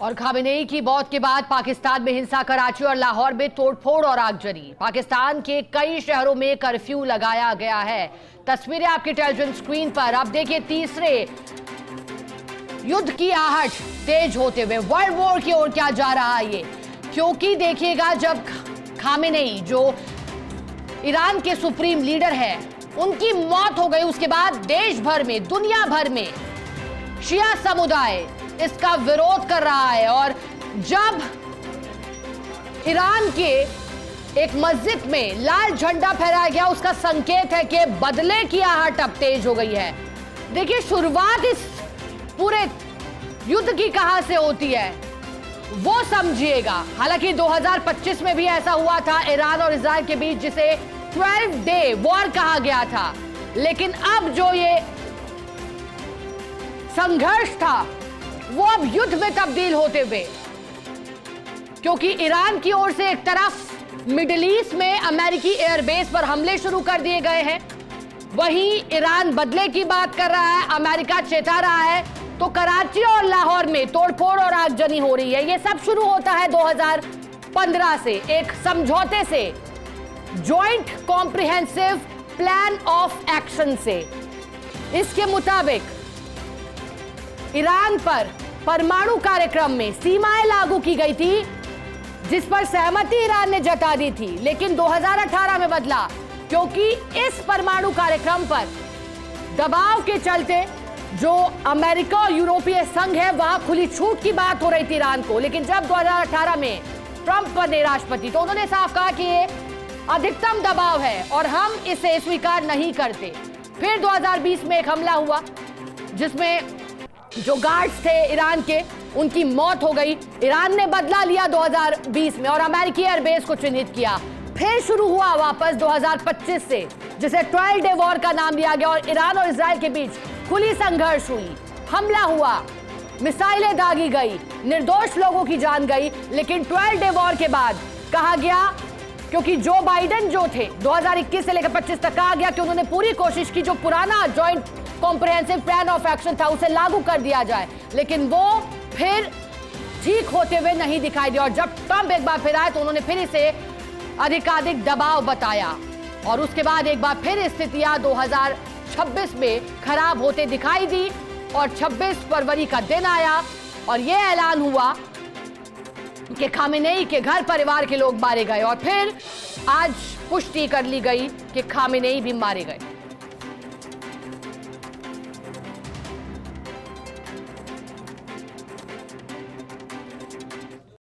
और खामेनेई की मौत के बाद पाकिस्तान में हिंसा, कराची और लाहौर में तोड़फोड़ और आगजनी। पाकिस्तान के कई शहरों में कर्फ्यू लगाया गया है। तस्वीरें आपकी टेलीविजन स्क्रीन पर। अब देखिए तीसरे युद्ध की आहट तेज होते हुए वर्ल्ड वॉर की ओर क्या जा रहा है ये, क्योंकि देखिएगा जब खामेनेई जो ईरान के सुप्रीम लीडर है उनकी मौत हो गई, उसके बाद देश भर में, दुनिया भर में शिया समुदाय इसका विरोध कर रहा है। और जब ईरान के एक मस्जिद में लाल झंडा फहराया गया, उसका संकेत है कि बदले की आहट अब तेज हो गई है। देखिए शुरुआत इस पूरे युद्ध की कहां से होती है वो समझिएगा। हालांकि 2025 में भी ऐसा हुआ था ईरान और इजराइल के बीच, जिसे 12 डे वॉर कहा गया था। लेकिन अब जो ये संघर्ष था वो अब युद्ध में तब्दील होते हुए, क्योंकि ईरान की ओर से एक तरफ मिडिल ईस्ट में अमेरिकी एयरबेस पर हमले शुरू कर दिए गए हैं, वहीं ईरान बदले की बात कर रहा है, अमेरिका चेता रहा है, तो कराची और लाहौर में तोड़फोड़ और आगजनी हो रही है। यह सब शुरू होता है 2015 से एक समझौते से, joint comprehensive plan of action से। इसके मुताबिक ईरान पर परमाणु कार्यक्रम में सीमाएं लागू की गई थी, जिस पर सहमति ईरान ने जता दी थी, लेकिन 2018 में बदला, क्योंकि इस परमाणु कार्यक्रम पर दबाव के चलते जो अमेरिका और यूरोपीय संघ है वहां खुली छूट की बात हो रही थी ईरान को। लेकिन जब 2018 में ट्रंप बने राष्ट्रपति, तो उन्होंने साफ कहा कि ये अधिकतम दबाव है और हम इसे स्वीकार नहीं करते। फिर 2020 में एक हमला हुआ जिसमें जो गार्ड्स थे ईरान के, उनकी मौत हो गई। ईरान ने बदला लिया 2020 में और अमेरिकी एयरबेस को चिन्हित किया। फिर शुरू हुआ वापस 2025 से, जिसे 12 डे वॉर का नाम दिया गया, और ईरान और इजराइल के बीच खुली संघर्ष हुई, हमला हुआ, मिसाइलें दागी गई, निर्दोष लोगों की जान गई। लेकिन 12 डे वॉर के बाद कहा गया, क्योंकि जो बाइडेन जो थे 2021 से लेकर 25 तक, कहा गया कि उन्होंने पूरी कोशिश की जो पुराना joint comprehensive plan of action था उसे लागू कर दिया जाए, लेकिन वो फिर ठीक होते हुए नहीं दिखाई दिया। और जब ट्रंप एक बार फिर आए तो उन्होंने फिर इसे अधिकाधिक दबाव बताया, और उसके बाद एक बार फिर स्थितियां 2026 में खराब होते दिखाई दी, और 26 फरवरी का दिन आया और यह ऐलान हुआ कि खामेनेई के घर परिवार के लोग मारे गए, और फिर आज पुष्टि कर ली गई कि खामेनेई भी मारे गए।